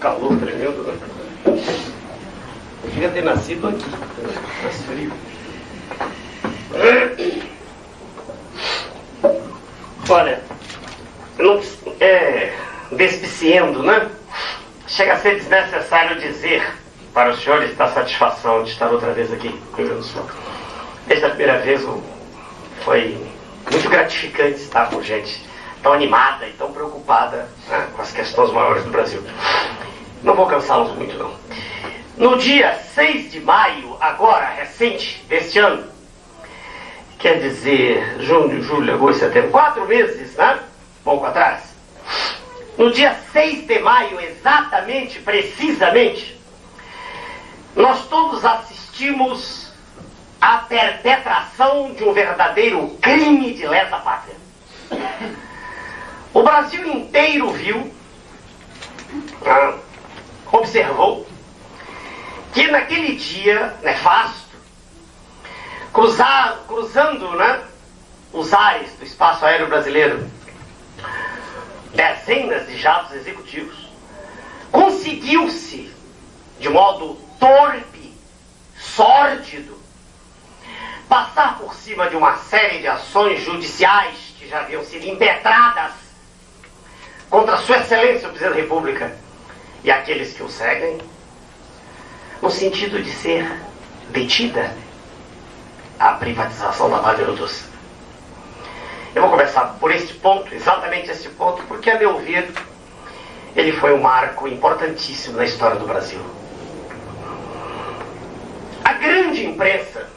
calor tremendo, né? Eu queria ter nascido aqui, mais frio. Olha, não, despiciando, né? Chega a ser desnecessário dizer para os senhores da satisfação de estar outra vez aqui no Rio Grande do Sul. Desde a primeira vez foi muito gratificante estar com gente tão animada e tão preocupada, né, com as questões maiores do Brasil. Não vou cansá-los muito, não. No dia 6 de maio, agora, recente, deste ano, quer dizer, junho, julho, agosto, setembro, 4 meses, né? Pouco atrás. No dia 6 de maio, exatamente, precisamente, nós todos assistimos à perpetração de um verdadeiro crime de lesa pátria. O Brasil inteiro viu, observou, que naquele dia nefasto, cruzando, né, os ares do espaço aéreo brasileiro, dezenas de jatos executivos, conseguiu-se, de modo torpe, sórdido, passar por cima de uma série de ações judiciais que já haviam sido impetradas contra Sua Excelência o Presidente da República e aqueles que o seguem, no sentido de ser detida a privatização da Vale do Doce. Eu vou começar por este ponto, exatamente este ponto, porque, a meu ver, ele foi um marco importantíssimo na história do Brasil. A grande imprensa,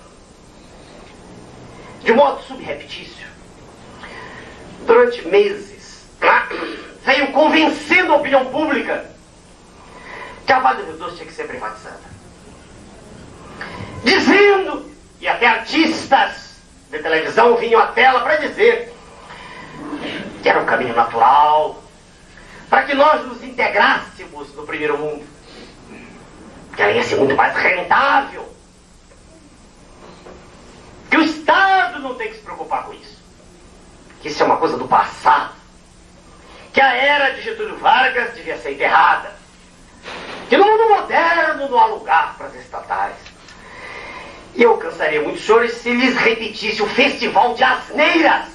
de modo subreptício, durante meses, veio convencendo a opinião pública que a Vale do Doce tinha que ser privatizada. Dizendo, e até artistas de televisão vinham à tela para dizer que era um caminho natural para que nós nos integrássemos no primeiro mundo, que ela ia ser muito mais rentável, que o Estado não tem que se preocupar com isso, que isso é uma coisa do passado, que a era de Getúlio Vargas devia ser enterrada, que no mundo moderno não há lugar para as estatais. E eu cansaria muito, senhores, se lhes repetisse o festival de asneiras,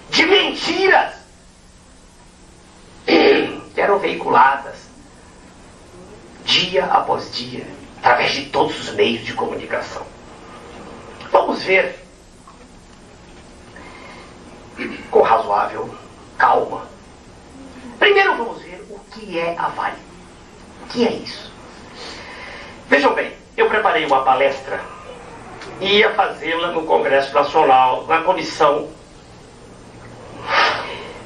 de mentiras, que eram veiculadas dia após dia, através de todos os meios de comunicação. Vamos ver, com razoável calma. Primeiro vamos ver o que é a Vale. O que é isso? Vejam bem, eu preparei uma palestra e ia fazê-la no Congresso Nacional, na comissão,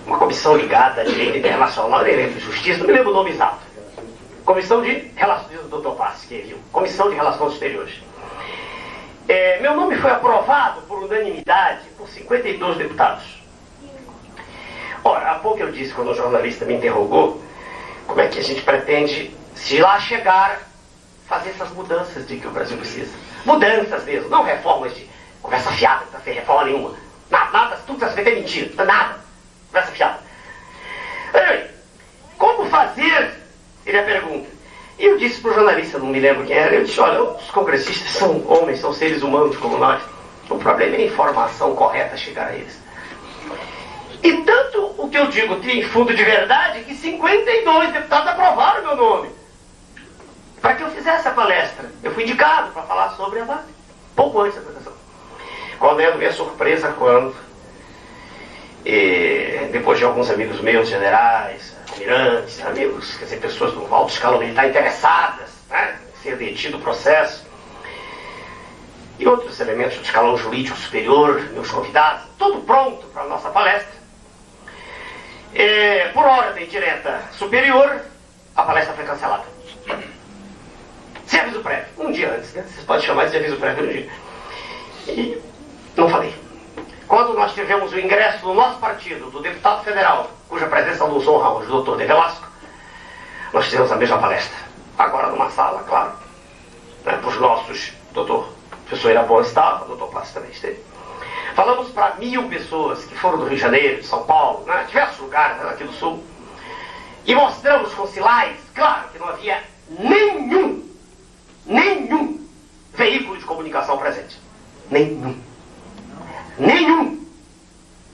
uma comissão ligada a direito internacional, direito de justiça, não me lembro o nome exato. Comissão de Relações, do Dr. Passi, que viu, Comissão de Relações Exteriores. Meu nome foi aprovado por unanimidade por 52 deputados. Ora, há pouco eu disse, quando o jornalista me interrogou, como é que a gente pretende, se lá chegar, fazer essas mudanças de que o Brasil precisa. Mudanças mesmo, não reformas de conversa fiada, não precisa ser reforma nenhuma. Nada, tudo que você é mentira, nada. Conversa fiada. Como fazer? Ele a pergunta. E eu disse para o jornalista, não me lembro quem era, eu disse, olha, os congressistas são homens, são seres humanos como nós. O problema é a informação correta chegar a eles. E tanto o que eu digo tem fundo de verdade que 52 deputados aprovaram meu nome para que eu fizesse a palestra. Eu fui indicado para falar sobre a Vale, pouco antes da apresentação. Qual é a minha surpresa quando, depois de alguns amigos meus, generais, almirantes, amigos, quer dizer, pessoas do alto escalão militar interessadas, né, em ser detido o processo, e outros elementos do escalão jurídico superior, meus convidados, tudo pronto para a nossa palestra. Por ordem direta superior, a palestra foi cancelada. Sem aviso prévio, um dia antes, né? Vocês podem chamar de aviso prévio um dia. E não falei. Quando nós tivemos o ingresso no nosso partido, do deputado federal, cuja presença nos honra hoje, o doutor De Velasco, nós fizemos a mesma palestra. Agora numa sala, claro, né, para os nossos, doutor professor Irabon estava, o doutor Plácio também esteve. Falamos para 1000 pessoas que foram do Rio de Janeiro, de São Paulo, né, diversos lugares aqui do Sul. E mostramos com slides, claro, que não havia nenhum veículo de comunicação presente. Nenhum.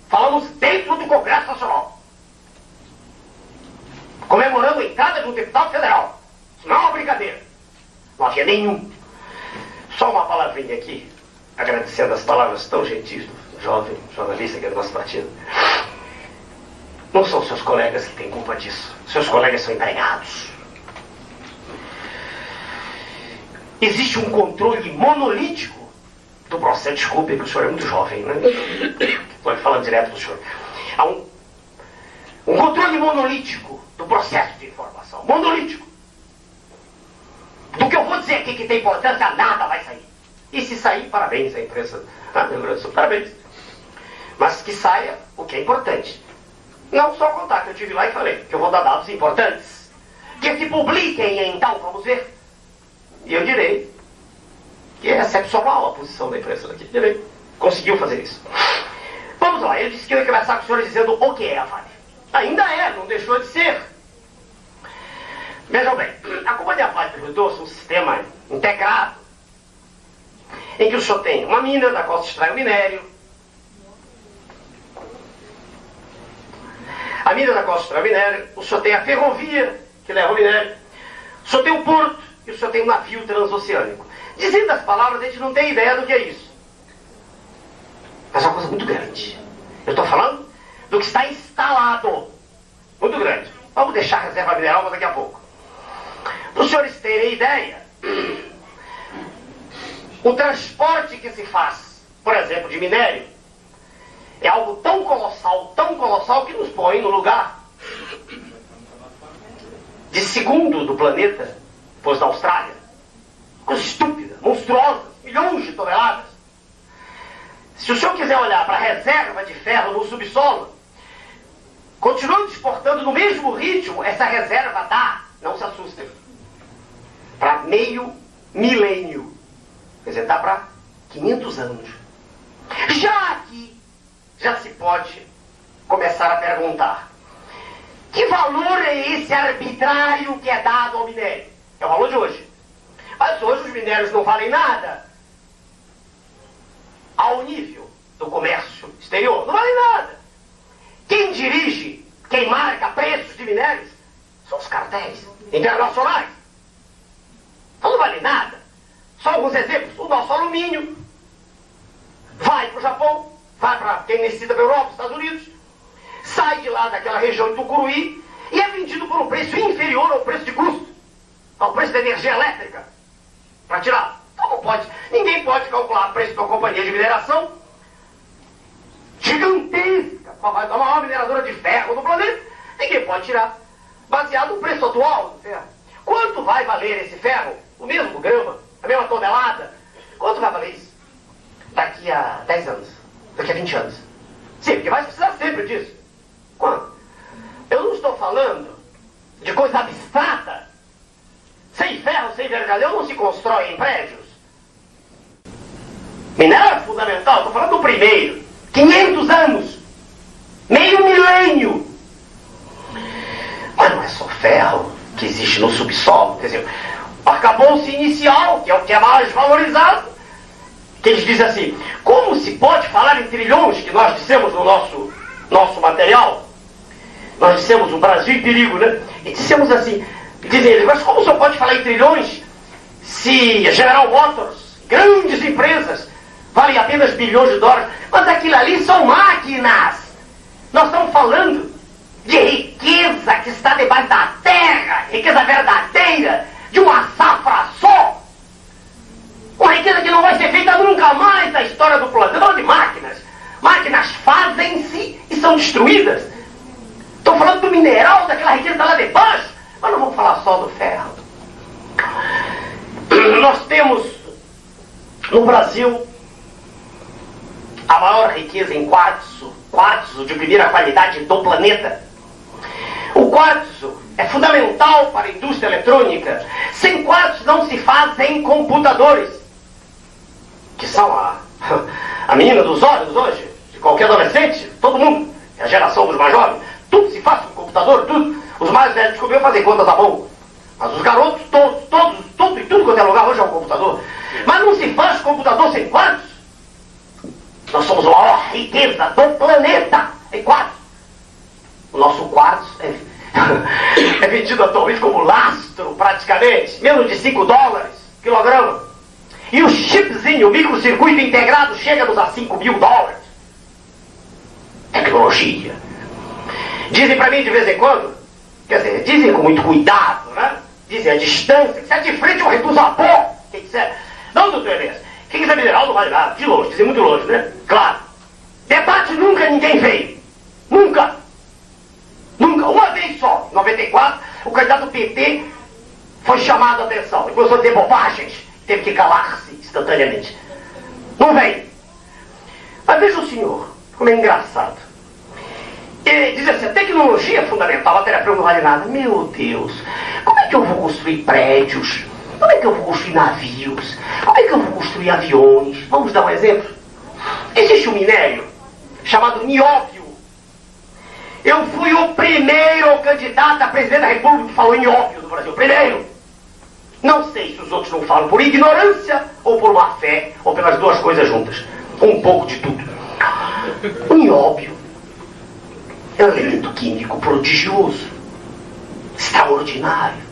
Falamos dentro do Congresso Nacional, comemorando a entrada de um deputado federal. Isso não é uma brincadeira. Não havia nenhum. Só uma palavrinha aqui, agradecendo as palavras tão gentis do jovem jornalista que é do nosso partido. Não são seus colegas que têm culpa disso. Seus colegas são empregados. Existe um controle monolítico do processo. Desculpe, que o senhor é muito jovem, né? Estou falando direto do senhor. Há um controle monolítico do processo de informação. Monolítico. Do que eu vou dizer aqui que tem importância, nada vai sair. E se sair, parabéns à imprensa. Parabéns. Mas que saia o que é importante. Não só contar que eu estive lá e falei que eu vou dar dados importantes. Que se publiquem, então, vamos ver. E eu direi que é excepcional a posição da imprensa daqui. Direi. Conseguiu fazer isso. Vamos lá, ele disse que eu ia conversar com os senhores dizendo o que é a FAB. Ainda é, não deixou de ser. Vejam bem, a Companhia FAB perguntou-se um sistema integrado em que o senhor tem uma mina da qual se extrai o minério. A mina da qual se extrai o minério, o senhor tem a ferrovia que leva o minério, o senhor tem o porto e o senhor tem um navio transoceânico. Dizendo as palavras, a gente não tem ideia do que é isso. Mas é uma coisa muito grande. Eu estou falando do que está instalado. Muito grande. Vamos deixar a reserva mineral para daqui a pouco. Para os senhores terem ideia, o transporte que se faz, por exemplo, de minério, é algo tão colossal que nos põe no lugar de segundo do planeta, depois da Austrália. Coisa estúpida, monstruosa, milhões de toneladas. Se o senhor quiser olhar para a reserva de ferro no subsolo, continuando exportando no mesmo ritmo, essa reserva dá, não se assustem, para meio milênio. Quer dizer, dá para 500 anos. Já aqui, já se pode começar a perguntar: que valor é esse arbitrário que é dado ao minério? É o valor de hoje. Mas hoje os minérios não valem nada ao nível do comércio exterior. Não valem nada. Quem dirige, quem marca preços de minérios são os cartéis internacionais. Então não vale nada. Só alguns exemplos. O nosso alumínio vai para o Japão, vai para quem necessita da Europa, Estados Unidos, sai de lá daquela região de Tucuruí e é vendido por um preço inferior ao preço de custo, ao preço da energia elétrica, para tirar. Então não pode, ninguém pode calcular o preço de uma companhia de mineração gigantesca, a maior mineradora de ferro do planeta, ninguém pode tirar, baseado no preço atual do ferro. Quanto vai valer esse ferro? O mesmo grama, a mesma tonelada? Quanto vai valer isso? Daqui a 10 anos, daqui a 20 anos. Sim, porque vai precisar sempre disso. Quanto? Eu não estou falando de coisa abstrata. Sem ferro, sem vergalhão, não se constrói em prédios. Minério é fundamental, estou falando do primeiro. 500 anos. Meio milênio. Mas não é só ferro que existe no subsolo. Quer dizer, o arcabouço inicial, que é o que é mais valorizado, que eles dizem assim: como se pode falar em trilhões, que nós dissemos no nosso material? Nós dissemos o Brasil em perigo, né? E dissemos assim, dizem eles, mas como só pode falar em trilhões se General Motors, grandes empresas, valem apenas bilhões de dólares? Mas aquilo ali são máquinas. Nós estamos falando de riqueza que está debaixo da terra, riqueza verdadeira, de uma safra só. Uma riqueza que não vai ser feita nunca mais na história do planeta. Não de máquinas. Máquinas fazem-se e são destruídas. Estou falando do mineral, daquela riqueza que está lá debaixo. Mas não vamos falar só do ferro. Nós temos no Brasil a maior riqueza em quartzo de primeira qualidade do planeta. O quartzo é fundamental para a indústria eletrônica. Sem quartzo não se fazem computadores, que são a menina dos olhos hoje, de qualquer adolescente, todo mundo, é a geração dos mais jovens, tudo se faz com computador, tudo. Os mais velhos descobriram fazer contas à mão. Mas os garotos, tudo e tudo quanto é lugar hoje é um computador. Mas não se faz computador sem quartos. Nós somos a maior riqueza do planeta em quartos. O nosso quartzo é vendido atualmente como lastro, praticamente. Menos de $5 quilograma. E o chipzinho, o microcircuito integrado, chega-nos a $5.000. Tecnologia. Dizem pra mim de vez em quando, quer dizer, dizem com muito cuidado, né? Dizem a distância, que se é de frente eu reduzo a pó. Quem quiser. Não, doutor Elias. Quem quiser mineral não vale nada. De longe, dizem muito longe, né? Claro. Debate nunca ninguém veio. Nunca. Nunca. Uma vez só. Em 94, o candidato do PT foi chamado a atenção. E começou a dizer bobagens. Teve que calar-se instantaneamente. Não veio. Mas veja o senhor, como é engraçado. Ele diz assim, a tecnologia é fundamental, a matéria-prima não vale nada. Meu Deus, como é que eu vou construir prédios? Como é que eu vou construir navios? Como é que eu vou construir aviões? Vamos dar um exemplo? Existe um minério chamado nióbio. Eu fui o primeiro candidato a presidente da República que falou em nióbio no Brasil. Primeiro. Não sei se os outros não falam por ignorância ou por má fé, ou pelas duas coisas juntas. Um pouco de tudo. O nióbio é um elemento químico prodigioso, extraordinário,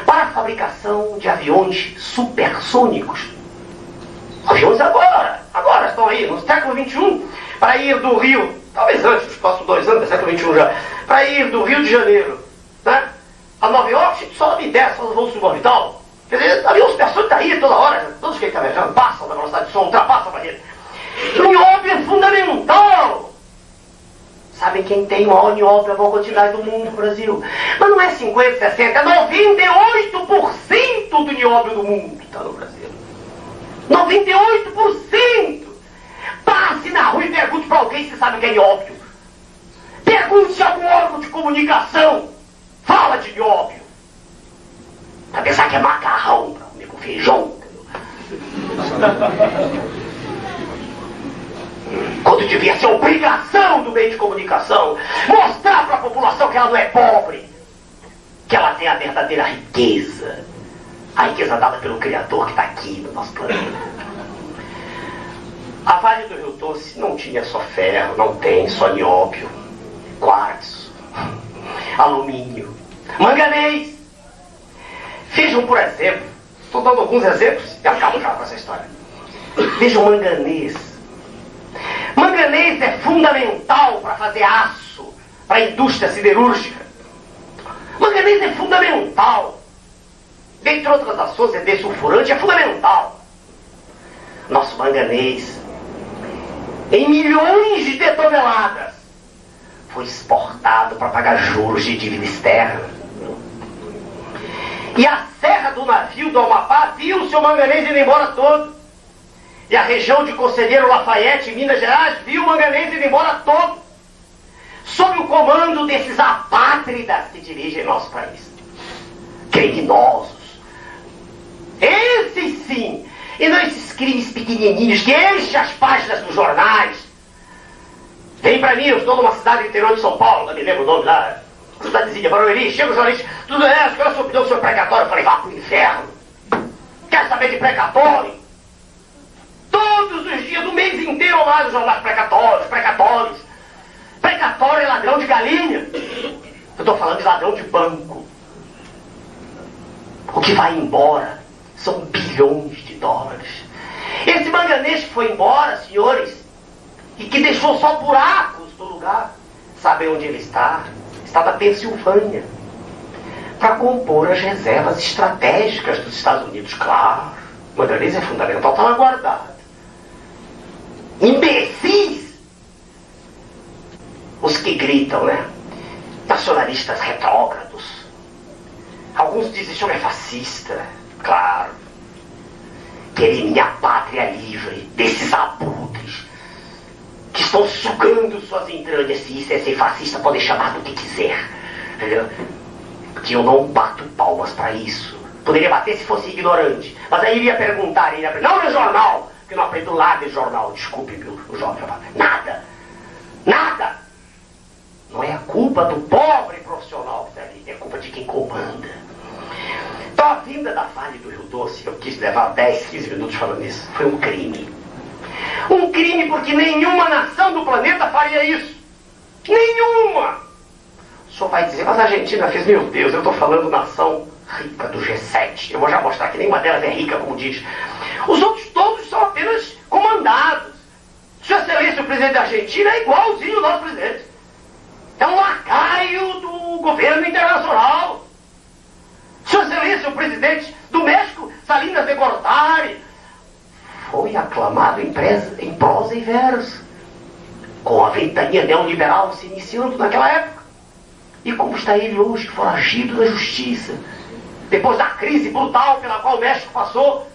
para a fabricação de aviões supersônicos. Aviões agora estão aí, no século XXI, para ir do Rio, talvez antes, nos próximos 2 anos, do século XXI já, para ir do Rio de Janeiro, né, a Nova York, sobe e desce, faz o voo suborbital. Quer dizer, avião supersônico está aí toda hora, todos que estão viajando passam da velocidade de som, ultrapassam a barreira. O nióbio é fundamental. Sabem quem tem o maior nióbio, a maior quantidade do mundo no Brasil? Mas não é 50, 60, é 98% do nióbio do mundo está no Brasil. 98%! Passe na rua e pergunte para alguém se sabe o que é nióbio. Pergunte a algum órgão de comunicação. Fala de nióbio. Para pensar que é macarrão para comer com feijão. Quando devia ser obrigação do meio de comunicação mostrar para a população que ela não é pobre, que ela tem a verdadeira riqueza, a riqueza dada pelo Criador que está aqui no nosso planeta. A Vale do Rio Doce não tinha só ferro, não tem só nióbio, quartzo, alumínio, manganês. Vejam, por exemplo, estou dando alguns exemplos e acabo já com essa história. Vejam o manganês. Manganês é fundamental para fazer aço, para a indústria siderúrgica. Manganês é fundamental. Dentre outras ações, é desulfurante, é fundamental. Nosso manganês, em milhões de toneladas, foi exportado para pagar juros de dívida externa. E a serra do navio do Amapá viu o seu manganês indo embora todo. E a região de Conselheiro Lafayette, em Minas Gerais, viu o manganês indo embora todo. Sob o comando desses apátridas que dirigem nosso país. Criminosos. Esses sim. E não esses crimes pequenininhos que enchem as páginas dos jornais. Vem pra mim, eu estou numa cidade do interior de São Paulo, não me lembro o nome lá. Cidadezinha, Barueri, chega o jornalista, tudo é, qual é a sua opinião sobre precatório? Eu falei, vá pro inferno. Quer saber de precatório? Todos os dias, do mês inteiro, lá nos jornais precatórios. Precatório é ladrão de galinha. Eu estou falando de ladrão de banco. O que vai embora são bilhões de dólares. Esse manganês que foi embora, senhores, e que deixou só buracos no lugar, sabem onde ele está? Está na Pensilvânia, para compor as reservas estratégicas dos Estados Unidos. Claro, o manganês é fundamental, está lá guardado. Imbecis! Os que gritam, né? Nacionalistas retrógrados. Alguns dizem que isso é fascista. Claro. Querer minha pátria livre desses abutres que estão sugando suas entranhas. Se isso é ser fascista, pode chamar do que quiser. Entendeu? Que eu não bato palmas para isso. Poderia bater se fosse ignorante. Mas aí iria perguntar, não no jornal, que eu não aprendo nada de jornal. Desculpe, o jovem. Nada. Nada. Não é a culpa do pobre profissional que de quem comanda. Então a vinda da Vale do Rio Doce, eu quis levar 10, 15 minutos falando isso, foi um crime. Um crime porque nenhuma nação do planeta faria isso. Nenhuma! O senhor vai dizer, mas a Argentina fez, meu Deus, eu estou falando nação rica do G7. Eu vou já mostrar que nenhuma delas é rica, como diz. Os outros todos são apenas comandados. Sua Excelência, o presidente da Argentina, é igualzinho ao nosso presidente. É um lacaio do governo internacional. Sua Excelência, o presidente do México, Salinas de Gortari, foi aclamado em prosa e verso, com a ventania neoliberal se iniciando naquela época. E como está ele hoje, foragido da justiça, depois da crise brutal pela qual o México passou?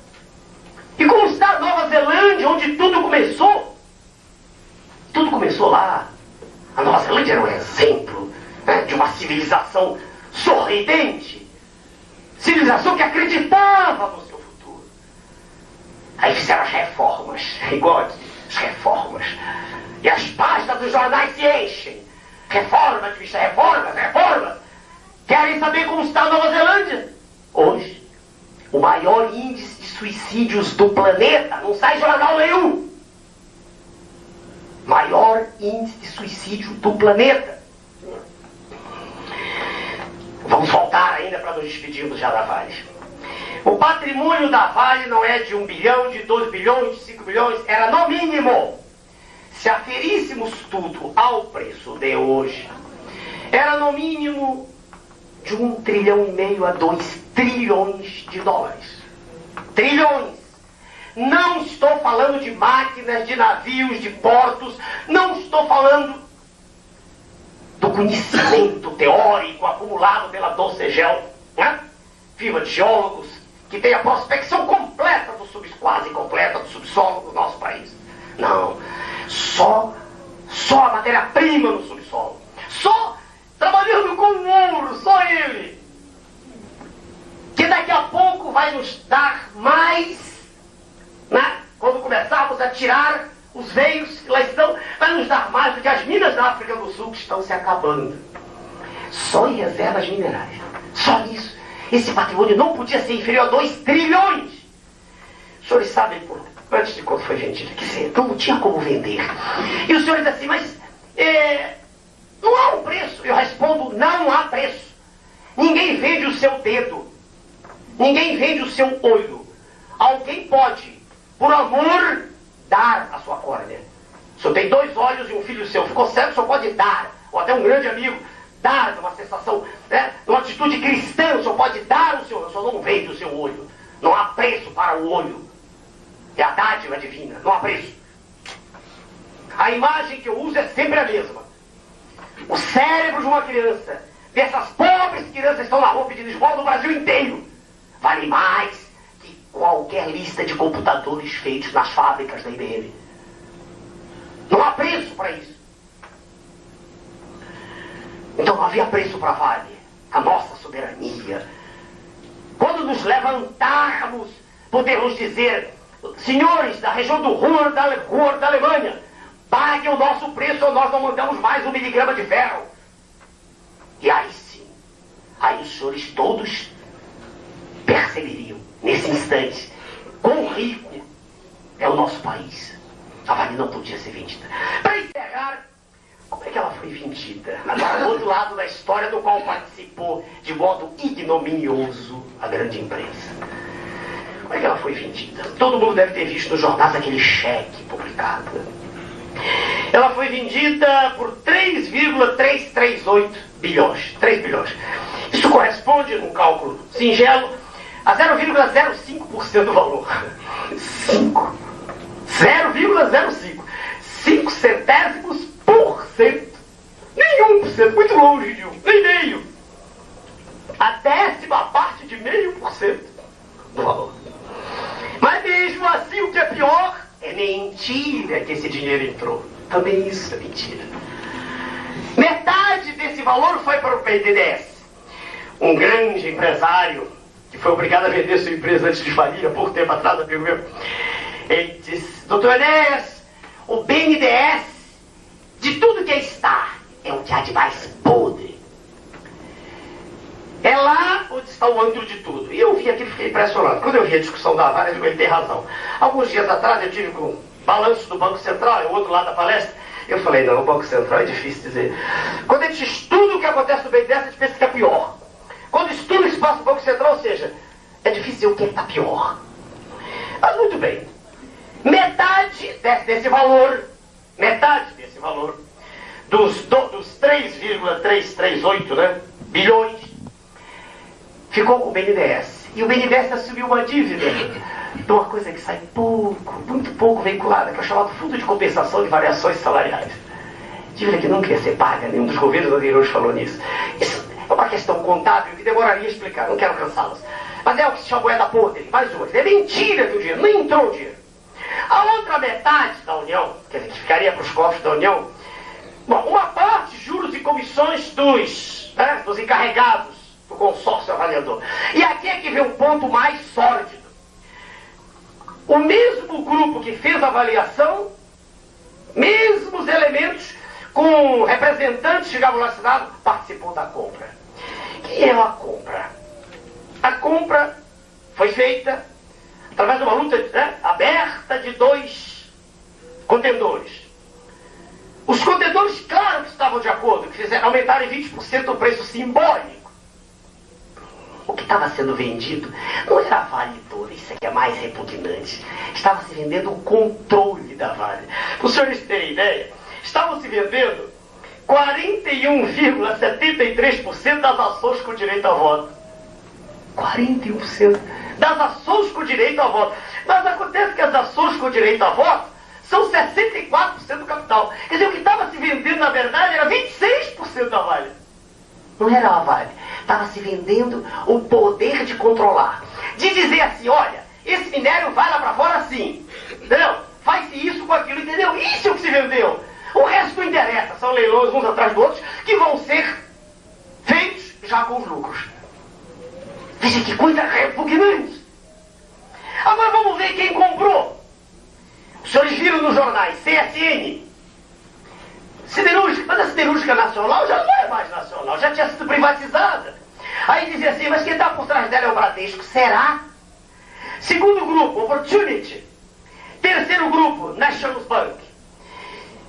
E como está a Nova Zelândia, onde tudo começou? Tudo começou lá. A Nova Zelândia era um exemplo, né, de uma civilização sorridente, civilização que acreditava no seu futuro. Aí fizeram as reformas, igual as reformas. E as páginas dos jornais se enchem. Reformas, bicha, reformas, reformas. Querem saber como está a Nova Zelândia? Hoje, o maior índice de suicídios do planeta, não sai jornal nenhum. Maior índice de suicídio do planeta. Vamos voltar ainda para nos despedirmos já da Vale. O patrimônio da Vale não é de 1 bilhão, de 12 bilhões, de 5 bilhões, era no mínimo, se aferíssemos tudo ao preço de hoje, era no mínimo de 1,5 trilhão a 2 trilhões de dólares. Trilhões! Não estou falando de máquinas, de navios, de portos, não estou falando do conhecimento teórico acumulado pela Docegel, né? Firma de geólogos que tem a prospecção completa do quase completa do subsolo do nosso país. Não, só a matéria-prima no subsolo, só trabalhando com o ouro, só ele, que daqui a pouco vai nos dar mais, né? Quando começarmos a tirar os veios que lá estão, vai nos dar mais do que as minas da África do Sul que estão se acabando. Só em reservas minerais. Só isso. Esse patrimônio não podia ser inferior a 2 trilhões. Os senhores sabem, antes de quando foi vendido, que não tinha como vender. E os senhores assim, mas não há um preço. Eu respondo, não há preço. Ninguém vende o seu dedo. Ninguém vende o seu olho. Alguém pode, por amor, dar a sua córnea. O senhor tem 2 olhos e um filho seu ficou cego, o senhor pode dar, ou até um grande amigo, dar numa sensação, né, numa atitude cristã, o senhor pode dar o senhor não vende o seu olho. Não há preço para o olho. É a dádiva divina, não há preço. A imagem que eu uso é sempre a mesma. O cérebro de uma criança, dessas pobres crianças que estão na rua pedindo esmola no Brasil inteiro, vale mais que qualquer lista de computadores feitos nas fábricas da IBM. Não há preço para isso. Então não havia preço para a Vale, a nossa soberania. Quando nos levantarmos, podemos dizer, senhores da região do Ruhr da Alemanha, paguem o nosso preço ou nós não mandamos mais 1 miligrama de ferro. E aí sim, aí os senhores todos perceberiam, nesse instante, quão rico é o nosso país. A Vale não podia ser vendida. Para encerrar, como é que ela foi vendida? Agora, do outro lado da história, do qual participou de modo ignominioso a grande imprensa. Como é que ela foi vendida? Todo mundo deve ter visto nos jornais aquele cheque publicado. Ela foi vendida por 3,338 bilhões. 3 bilhões. Isso corresponde, num cálculo singelo, a 0,05% do valor. 0,05. 5 centésimos por cento. Nem 1%, muito longe de 1, nem meio. A 10ª parte de 0,5% do valor. Mas mesmo assim, o que é pior, é mentira que esse dinheiro entrou. Também isso é mentira. Metade desse valor foi para o BNDES. Um grande empresário, que foi obrigado a vender sua empresa antes de falir, há pouco tempo atrás, amigo meu. Ele disse, doutor Enéas, o BNDES, de tudo que está, é o que há de mais podre. É lá onde está o antro de tudo. E eu vi aquilo e fiquei impressionado. Quando eu vi a discussão da Vale, eu digo, ele tem razão. Alguns dias atrás eu tive com o balanço do Banco Central, é o outro lado da palestra. Eu falei, não, o Banco Central é difícil dizer. Quando a gente estuda o que acontece no BNDES, a gente pensa que é pior. Quando estuda o espaço do Banco Central, ou seja, é difícil dizer o que está pior. Mas muito bem. Metade desse valor, dos 3,338, né, bilhões, ficou com o BNDES. E o BNDES assumiu uma dívida de uma coisa que sai pouco, muito pouco veiculada, que é o chamado Fundo de Compensação de Variações Salariais. Dívida que nunca ia ser paga, nenhum dos governos anteriores falou nisso. Isso é uma questão contábil que demoraria a explicar, não quero cansá-los. Mas é o que se chama moeda podre, mais hoje. É mentira que o dinheiro, nem entrou o dinheiro. A outra metade da União, quer dizer, que ficaria para os cofres da União, bom, uma parte, juros e comissões dos encarregados do consórcio avaliador. E aqui é que vem um ponto mais sórdido. O mesmo grupo que fez a avaliação, mesmos elementos, com representantes que chegavam lá no Senado, participou da compra. Que é a compra? A compra foi feita através de uma luta aberta de dois contendores. Os contendores, claro que estavam de acordo, que fizeram aumentar em 20% o preço simbólico. O que estava sendo vendido não era a Vale toda, isso aqui é mais repugnante. Estava se vendendo o controle da Vale. Para os senhores terem ideia, estavam se vendendo 41,73% das ações com direito a voto. 41% das ações com direito a voto. Mas acontece que as ações com direito a voto são 64% do capital. Quer dizer, o que estava se vendendo, na verdade, era 26% da Vale. Não era a Vale. Estava se vendendo o poder de controlar. De dizer assim, olha, esse minério vai lá para fora assim. Entendeu? Faz-se isso com aquilo, entendeu? Isso é o que se vendeu. O resto não interessa. São leilões uns atrás dos outros que vão ser feitos já com os lucros. Veja que coisa repugnante. Agora vamos ver quem comprou. Os senhores viram nos jornais, CSN. Siderúrgica, mas a siderúrgica nacional já não é mais nacional, já tinha sido privatizada. Aí dizia assim, mas quem está por trás dela é o Bradesco. Será? Segundo grupo, Opportunity. Terceiro grupo, National Bank.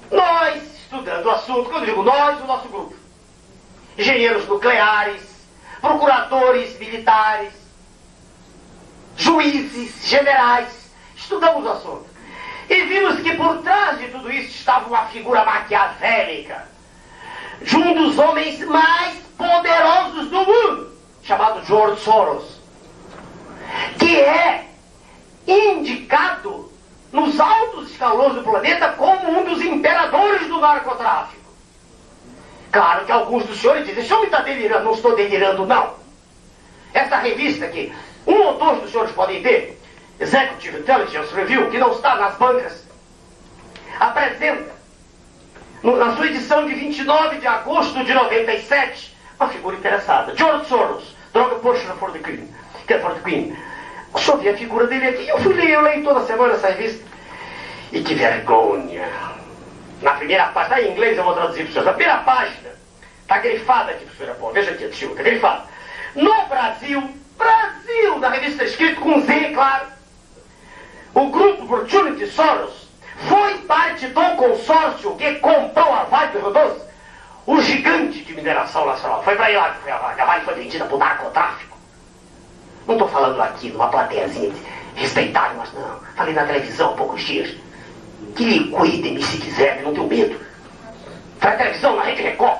Nós, estudando o assunto, quando eu digo nós, o nosso grupo. Engenheiros nucleares, procuradores militares, juízes, generais, estudamos o assunto. E vimos que por trás de tudo isso estava uma figura maquiavélica de um dos homens mais poderosos do mundo, chamado George Soros, que é indicado nos altos escalões do planeta como um dos imperadores do narcotráfico. Claro que alguns dos senhores dizem, esse homem está delirando. Não estou delirando, não. Essa revista aqui, um ou dois dos senhores podem ter, Executive Intelligence Review, que não está nas bancas, apresenta, na sua edição de 29 de agosto de 97, uma figura interessada. George Soros, Drug Pusher for the Queen. Eu só vi a figura dele aqui, eu leio toda semana essa revista. E que vergonha! Na primeira página, está em inglês, eu vou traduzir para os senhores. Na primeira página, está grifada aqui, professora Paula, veja aqui, está grifada. No Brasil, na revista escrito com Z, claro, o grupo Opportunity Soros foi parte do consórcio que comprou a Vale do Rio Doce, o gigante de mineração nacional. Foi para lá que foi a Vale. A Vale foi vendida por narcotráfico. Não estou falando aqui numa plateiazinha respeitável, mas não. Falei na televisão há poucos dias. Que liquidem-me se quiserem, não tenho medo. Foi na televisão, na Rede Record.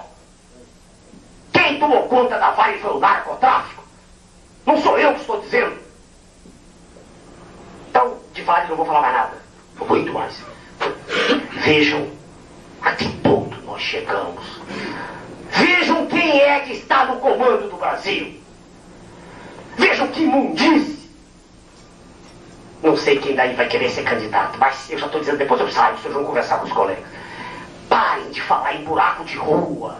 Quem tomou conta da Vale foi o narcotráfico. Não sou eu que estou dizendo. Então, de Vale não vou falar mais nada. Muito mais. Vejam a que ponto nós chegamos. Vejam quem é que está no comando do Brasil. Vejam que imundice. Não sei quem daí vai querer ser candidato, mas eu já estou dizendo, depois eu saio, vocês vão conversar com os colegas. Parem de falar em buraco de rua.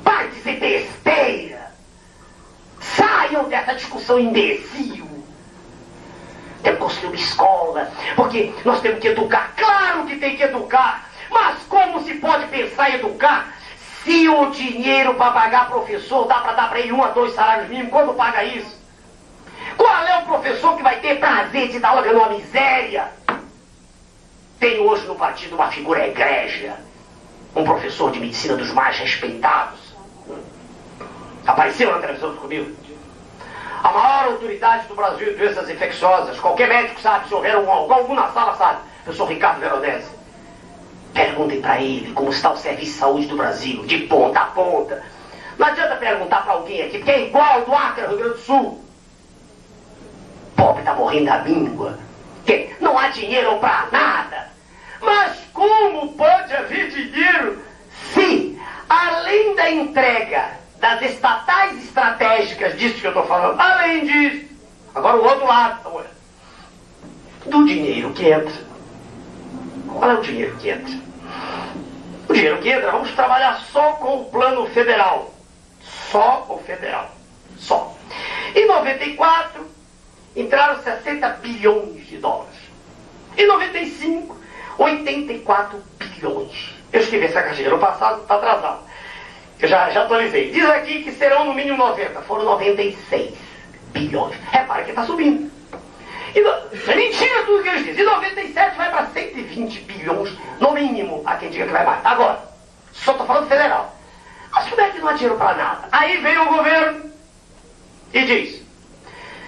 Parem de dizer besteira. Saiam dessa discussão imbecil. Temos que construir uma escola, porque nós temos que educar. Claro que tem que educar, mas como se pode pensar em educar Se o dinheiro para pagar professor dá para dar para ele 1 a 2 salários mínimos, quando paga isso? Qual é o professor que vai ter prazer de dar aula numa miséria? Tem hoje no partido uma figura egrégia, um professor de medicina dos mais respeitados. Apareceu na televisão comigo. A maior autoridade do Brasil em doenças infecciosas. Qualquer médico sabe, se houver algum na sala sabe. Professor Ricardo Veronese. Perguntem para ele como está o serviço de saúde do Brasil, de ponta a ponta. Não adianta perguntar para alguém aqui, porque é igual ao do Acre, Rio Grande do Sul. Pobre está morrendo da língua. Que não há dinheiro para nada. Mas como pode haver dinheiro se, além da entrega das estatais estratégicas, disso que eu estou falando, além disso, agora o outro lado, do dinheiro que entra. Qual é o dinheiro que entra? O dinheiro que entra, vamos trabalhar só com o plano federal. Só o federal. Só. Em 94, entraram 60 bilhões de dólares. Em 95, 84 bilhões. Eu escrevi essa caixinha no passado, está atrasado. Eu já atualizei. Diz aqui que serão no mínimo 90. Foram 96 bilhões. Repara que está subindo. É mentira tudo que eles dizem. Em 97 vai para 120 bilhões, no mínimo. Há quem diga que vai mais. Agora, só estou falando federal. Mas como é que não há dinheiro para nada? Aí vem o governo e diz: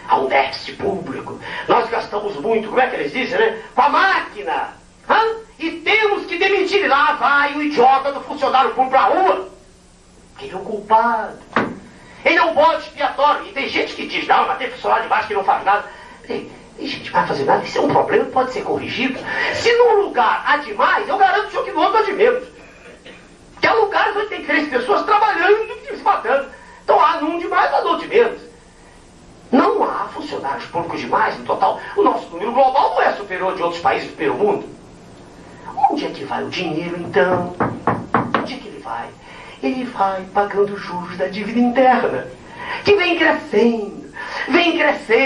há um déficit público, nós gastamos muito, como é que eles dizem, né? Com a máquina. E temos que demitir. Lá vai o idiota do funcionário público para a rua. Quem é o culpado? Ele é um bode expiatório. E tem gente que diz, não, mas tem funcionário de baixo que não faz nada. Tem gente que vai fazer nada. Isso é um problema que pode ser corrigido. Se num lugar há demais, eu garanto o senhor que no outro há de menos. Porque há lugares onde tem 3 pessoas trabalhando e se matando. Então há num demais, há no outro de menos. Não há funcionários públicos demais no total. O nosso número global não é superior de outros países do primeiro mundo. Onde é que vai o dinheiro, então? Onde é que ele vai? Ele vai pagando os juros da dívida interna, que vem crescendo,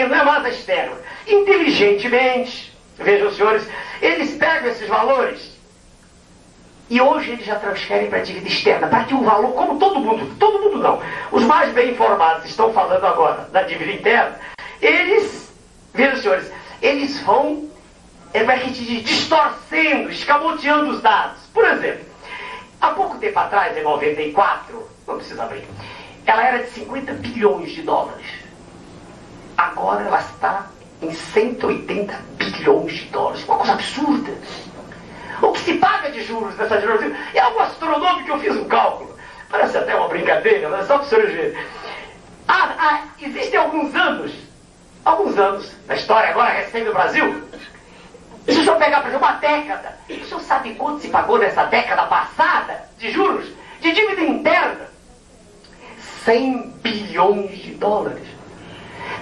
não é mais a externa. Inteligentemente, vejam, senhores, eles pegam esses valores e hoje eles já transferem para a dívida externa, para que o valor, como todo mundo não, os mais bem informados estão falando agora da dívida interna, eles, vejam, senhores, eles vão, como é que diz, distorcendo, escamoteando os dados. Por exemplo, há pouco tempo atrás, em 94, não precisa abrir, ela era de 50 bilhões de dólares. Agora ela está em 180 bilhões de dólares. Uma coisa absurda. O que se paga de juros nessa geração é algo astronômico que eu fiz um cálculo. Parece até uma brincadeira, mas só para os senhores verem. Existem alguns anos na história agora recém do Brasil. Se o senhor pegar, por exemplo, uma década, o senhor sabe quanto se pagou nessa década passada de juros, de dívida interna? 100 bilhões de dólares.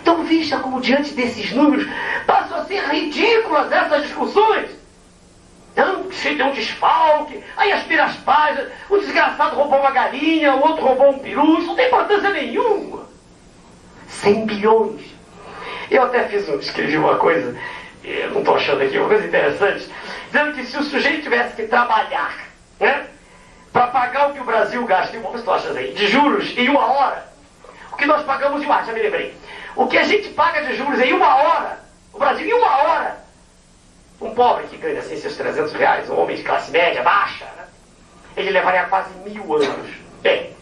Então veja como diante desses números passam a ser ridículas essas discussões. Não, se deu um desfalque, aí aspira as páginas, o desgraçado roubou uma galinha, o outro roubou um peru, isso não tem importância nenhuma. 100 bilhões. Eu até escrevi uma coisa, eu não estou achando aqui, uma coisa interessante, dizendo que se o sujeito tivesse que trabalhar, né, para pagar o que o Brasil gasta, uma coisa aí, de juros em 1 hora, o que nós pagamos de já me lembrei, o que a gente paga de juros em 1 hora, o Brasil em 1 hora, um pobre que ganha assim seus 300 reais, um homem de classe média, baixa, né, ele levaria quase 1000 anos. Bem,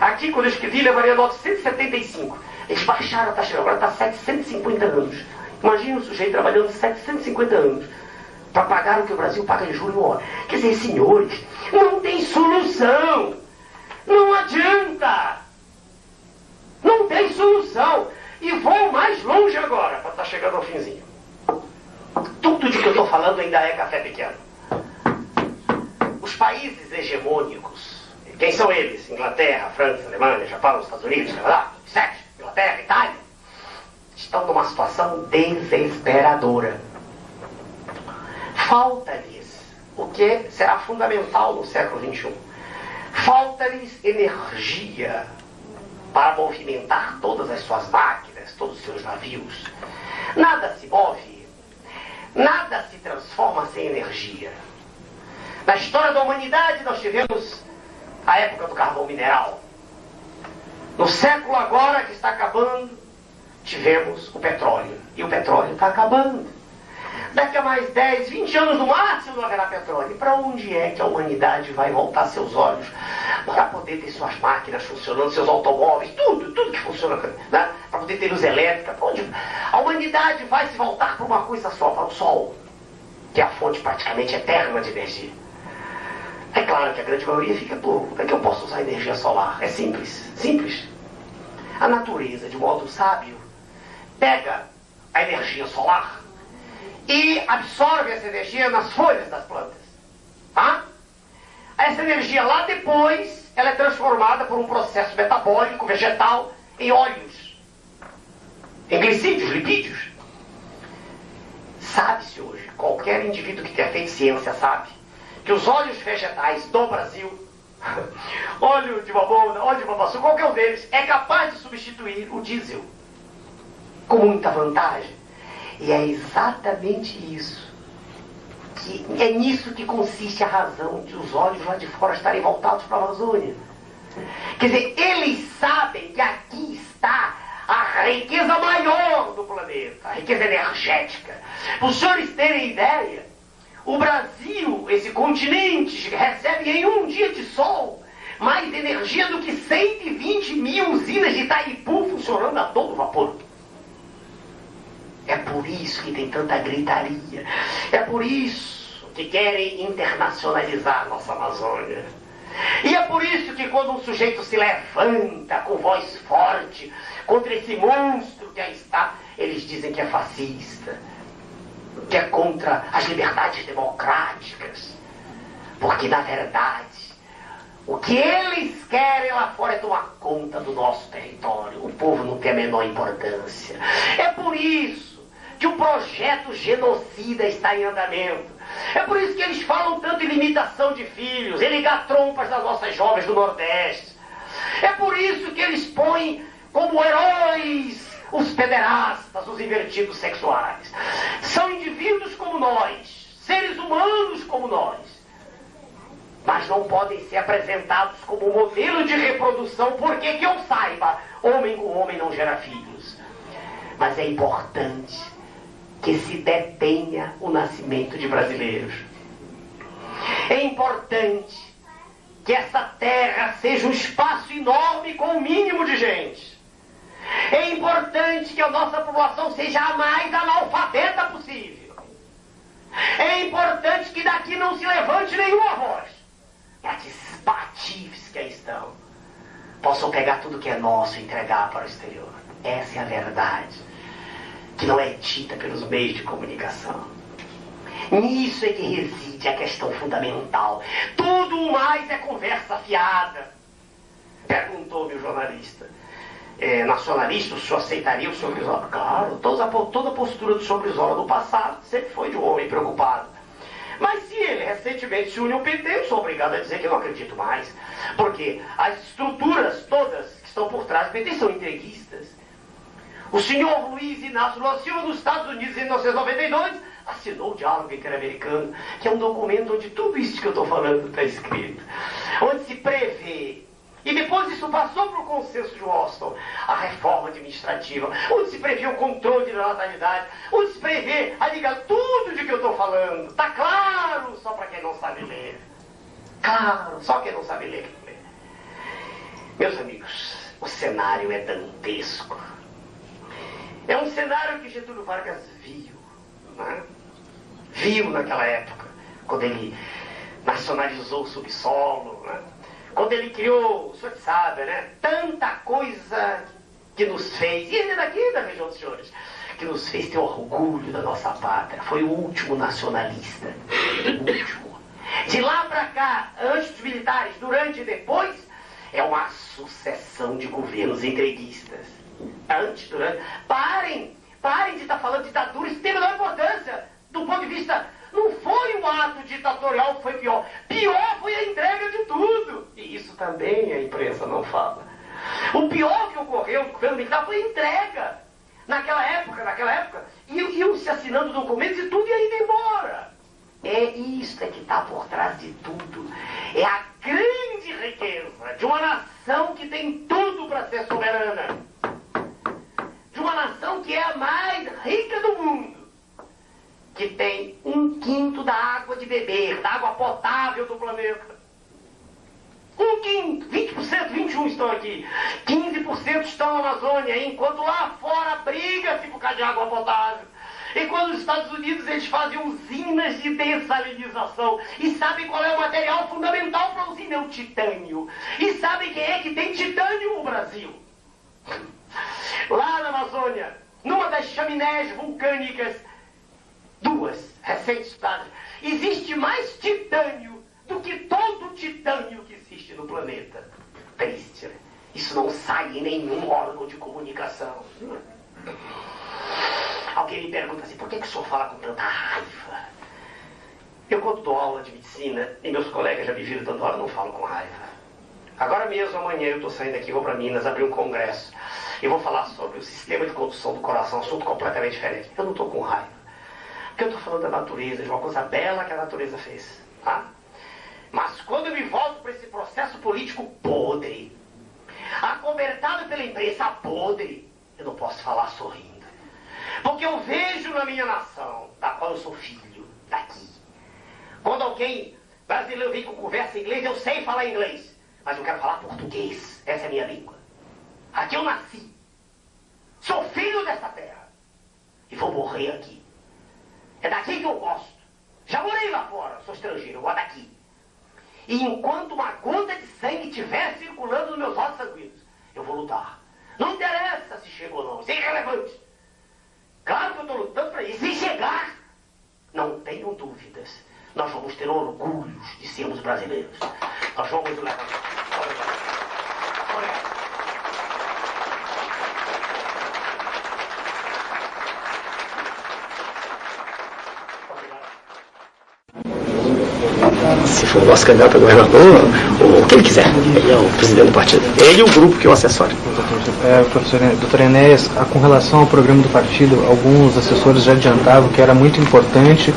aqui quando eu escrevi levaria 975, eles baixaram a taxa, agora está 750 anos. Imagina um sujeito trabalhando 750 anos para pagar o que o Brasil paga em juros em 1 hora. Quer dizer, senhores, não tem solução. Não adianta. Não tem solução. E vou mais longe agora, para estar chegando ao finzinho. Tudo de que eu estou falando ainda é café pequeno. Os países hegemônicos, quem são eles? Inglaterra, França, Alemanha, Japão, Estados Unidos, Canadá, 7, Inglaterra, Itália, estão numa situação desesperadora. Falta-lhes o que será fundamental no século XXI. Falta-lhes energia para movimentar todas as suas máquinas, todos os seus navios. Nada se move, nada se transforma sem energia. Na história da humanidade nós tivemos a época do carvão mineral. No século agora que está acabando, tivemos o petróleo. E o petróleo está acabando. Daqui a mais 10, 20 anos no máximo não haverá petróleo. E para onde é que a humanidade vai voltar seus olhos para poder ter suas máquinas funcionando, seus automóveis, tudo que funciona, né? Para poder ter luz elétrica? Para onde a humanidade vai se voltar para uma coisa só, para o Sol, que é a fonte praticamente eterna de energia. É claro que a grande maioria fica, como é que eu posso usar energia solar? É simples, simples. A natureza, de modo sábio, pega a energia solar e absorve essa energia nas folhas das plantas. Tá? Essa energia lá depois, ela é transformada por um processo metabólico vegetal em óleos, em glicídios, lipídios. Sabe-se hoje, qualquer indivíduo que tenha feito ciência sabe, que os óleos vegetais do Brasil, óleo de babouna, óleo de babaçu, qualquer um deles, é capaz de substituir o diesel com muita vantagem. E é exatamente isso, é nisso que consiste a razão de os olhos lá de fora estarem voltados para a Amazônia. Quer dizer, eles sabem que aqui está a riqueza maior do planeta, a riqueza energética. Para os senhores terem ideia, o Brasil, esse continente, recebe em um dia de sol mais energia do que 120 mil usinas de Itaipu funcionando a todo vapor. É por isso que tem tanta gritaria. É por isso que querem internacionalizar a nossa Amazônia. E é por isso que quando um sujeito se levanta com voz forte contra esse monstro que aí está, eles dizem que é fascista, que é contra as liberdades democráticas. Porque, na verdade, o que eles querem lá fora é tomar conta do nosso território. O povo não tem a menor importância. É por isso que o projeto genocida está em andamento. É por isso que eles falam tanto em limitação de filhos, em ligar trompas das nossas jovens do Nordeste. É por isso que eles põem como heróis os pederastas, os invertidos sexuais. São indivíduos como nós, seres humanos como nós, mas não podem ser apresentados como modelo de reprodução, porque que eu saiba, homem com homem não gera filhos. Mas é importante que se detenha o nascimento de brasileiros. É importante que essa terra seja um espaço enorme com o mínimo de gente. É importante que a nossa população seja a mais analfabeta possível. É importante que daqui não se levante nenhuma voz, para que esses patifes que aí estão possam pegar tudo que é nosso e entregar para o exterior. Essa é a verdade, que não é dita pelos meios de comunicação. Nisso é que reside a questão fundamental. Tudo mais é conversa fiada. Perguntou-me o jornalista. Nacionalista, o senhor aceitaria o senhor Brizola? Claro, toda a postura do senhor Brizola no passado sempre foi de um homem preocupado. Mas se ele recentemente se uniu ao PT, eu sou obrigado a dizer que eu não acredito mais. Porque as estruturas todas que estão por trás do PT são entreguistas. O senhor Luiz Inácio Lula Silva, nos Estados Unidos, em 1992, assinou o Diálogo Interamericano, que é um documento onde tudo isso que eu estou falando está escrito. Onde se prevê, e depois isso passou para o consenso de Washington, a reforma administrativa, onde se prevê o controle da natalidade, onde se prevê a ligação, tudo de que eu estou falando. Está claro, só para quem não sabe ler. Claro, só quem não sabe ler. Meus amigos, o cenário é dantesco. É um cenário que Getúlio Vargas viu, né? Viu naquela época, quando ele nacionalizou o subsolo, né? Quando ele criou, o senhor sabe, né? Tanta coisa que nos fez, e ele é daqui da região dos senhores, que nos fez ter orgulho da nossa pátria. Foi o último nacionalista, o último. De lá para cá, antes dos militares, durante e depois, é uma sucessão de governos entreguistas. Antes, durante... Parem de estar falando de ditadura, isso tem a menor importância. Do ponto de vista, não foi um ato ditatorial que foi pior. Pior foi a entrega de tudo. E isso também a imprensa não fala. O pior que ocorreu no governo militar foi a entrega. Naquela época, iam se assinando documentos e tudo ia indo embora. É isso que está por trás de tudo. É a grande riqueza de uma nação que tem tudo para ser soberana. De uma nação que é a mais rica do mundo. Que tem 1/5 da água de beber, da água potável do planeta. 1/5, 20%, 21% estão aqui. 15% estão na Amazônia, enquanto lá fora briga-se por causa de água potável. Enquanto nos Estados Unidos eles fazem usinas de dessalinização. E sabem qual é o material fundamental para a usina? É o titânio. E sabem quem é que tem titânio no Brasil? Lá na Amazônia, numa das chaminés vulcânicas, 2 recém-estudadas, existe mais titânio do que todo o titânio que existe no planeta. Triste, né? Isso não sai em nenhum órgão de comunicação. Alguém me pergunta assim, por que o senhor fala com tanta raiva? Eu, quando dou aula de medicina, e meus colegas já me viram dando aula, não falo com raiva. Agora mesmo, amanhã, eu estou saindo aqui, vou para Minas, abrir um congresso. E vou falar sobre o sistema de condução do coração, assunto completamente diferente. Eu não estou com raiva. Porque eu estou falando da natureza, de uma coisa bela que a natureza fez. Tá? Mas quando eu me volto para esse processo político podre, acobertado pela imprensa podre, eu não posso falar sorrindo. Porque eu vejo na minha nação, da qual eu sou filho, daqui. Quando alguém brasileiro vem com conversa em inglês, eu sei falar inglês. Mas eu quero falar português. Essa é a minha língua. Aqui eu nasci. Sou filho dessa terra. E vou morrer aqui. É daqui que eu gosto. Já morei lá fora, sou estrangeiro, eu gosto daqui. E enquanto uma gota de sangue estiver circulando nos meus vasos sanguíneos, eu vou lutar. Não interessa se chega ou não, isso é irrelevante. Claro que eu estou lutando para isso. E chegar, não tenham dúvidas, nós vamos ter orgulhos de sermos brasileiros. Nós vamos levar. Se for o nosso candidato a governador, ou o que ele quiser, ele é o presidente do partido. Ele e o grupo que o assessora. Professor Dr. Enéas, com relação ao programa do partido, alguns assessores já adiantavam que era muito importante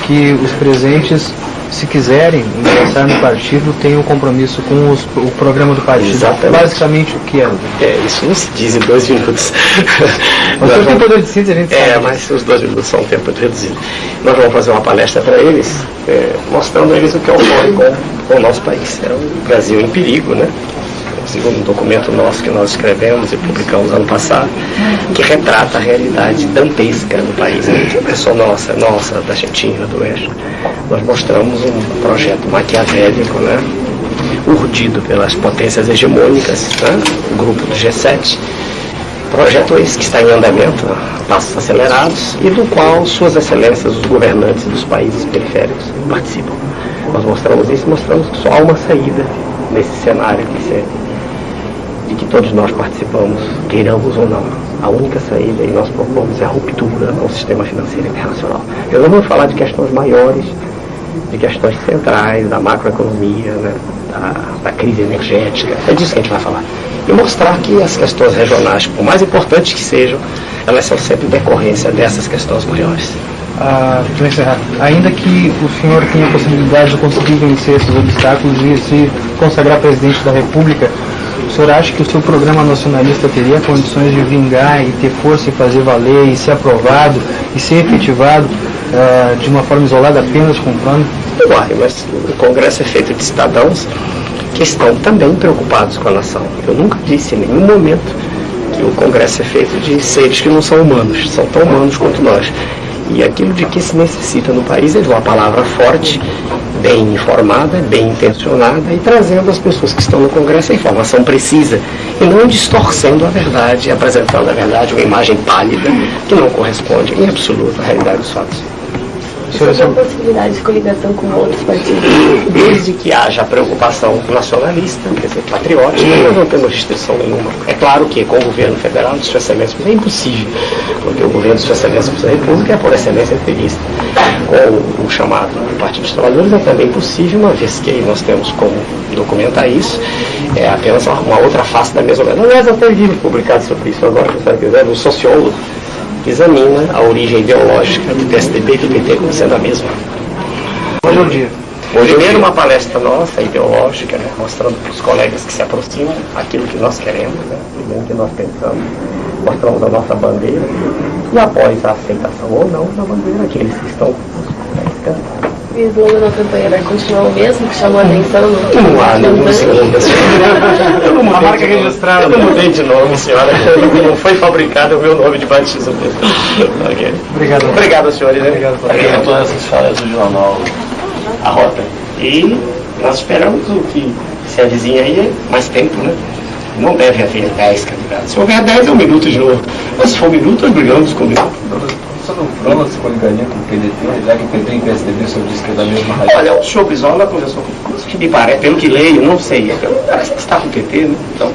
que os presentes, se quiserem ingressar no partido, tenham um compromisso com o programa do partido. Exatamente. Basicamente o que é? Isso não se diz em 2 minutos. Mas o senhor tem poder de síntese, a gente sabe. Mas os 2 minutos são um tempo muito reduzido. Nós vamos fazer uma palestra para eles, mostrando a eles o que ocorre com o nosso país. É o Brasil em perigo, né? Segundo um documento nosso que nós escrevemos e publicamos ano passado, que retrata a realidade dantesca do país, né? Que não é só nossa, da Argentina, do Oeste. Nós mostramos um projeto maquiavélico, né? Urdido pelas potências hegemônicas, né? O grupo do G7. Projeto esse que está em andamento, a passos acelerados, e do qual suas excelências, os governantes dos países periféricos, participam. Nós mostramos isso, mostramos que só há uma saída nesse cenário de que todos nós participamos, queiramos ou não. A única saída, e nós propomos, é a ruptura ao sistema financeiro internacional. Eu não vou falar de questões maiores, de questões centrais, da macroeconomia, né, da crise energética, é disso que a gente vai falar. E mostrar que as questões regionais, por mais importantes que sejam, elas são sempre decorrência dessas questões maiores. Para encerrar, ainda que o senhor tenha a possibilidade de conseguir vencer esses obstáculos e se consagrar presidente da República, o senhor acha que o seu programa nacionalista teria condições de vingar e ter força em fazer valer e ser aprovado e ser efetivado de uma forma isolada apenas com o plano? Mas o Congresso é feito de cidadãos que estão também preocupados com a nação. Eu nunca disse em nenhum momento que o Congresso é feito de seres que não são humanos, são tão humanos quanto nós. E aquilo de que se necessita no país é de uma palavra forte, bem informada, bem intencionada e trazendo às pessoas que estão no Congresso a informação precisa e não distorcendo a verdade, apresentando a verdade uma imagem pálida que não corresponde em absoluto à realidade dos fatos. Sobre a possibilidade de coligação com outros partidos? Desde que haja preocupação nacionalista, quer dizer, patriótica, nós não temos restrição nenhuma. É claro que com o governo federal de Sua Excelência é impossível, porque o governo de Sua Excelência da República é por excelência federalista. Com o chamado Partido dos Trabalhadores é também possível, uma vez que nós temos como documentar isso, é apenas uma outra face da mesma moeda. Aliás, até vi publicado sobre isso agora, se você quiser, um sociólogo examina a origem ideológica do PSDB e do PT como sendo a mesma. Hoje é o dia. Primeiro uma palestra nossa, ideológica, né, mostrando para os colegas que se aproximam aquilo que nós queremos, né, o que nós pensamos, mostramos a nossa bandeira, e após a aceitação ou não da bandeira, aqueles que estão conosco. E o slogan da campanha vai continuar o mesmo, que chamou a atenção? Não há nenhum slogan, senhora. Eu não mudei, a marca registrada. Eu não mudei de nome, senhora. Não foi fabricado o meu nome de batismo mesmo. Okay. Obrigado. Obrigado, senhores. Né? Obrigado a todas essas falas do jornal A Rota. E nós esperamos o que se avizinha aí é mais tempo, né? Não deve haver 10 candidatos. Se houver 10, é um minuto de novo. Mas se for um minuto, nós brigamos com um minuto. Só não prova se coligaria com o PDT, já que o PT e o PSDB são diz que é da mesma raiz. Olha, o senhor Brizola conversou com o que me parece, pelo que leio, não sei, parece que está com o PT, né? Então,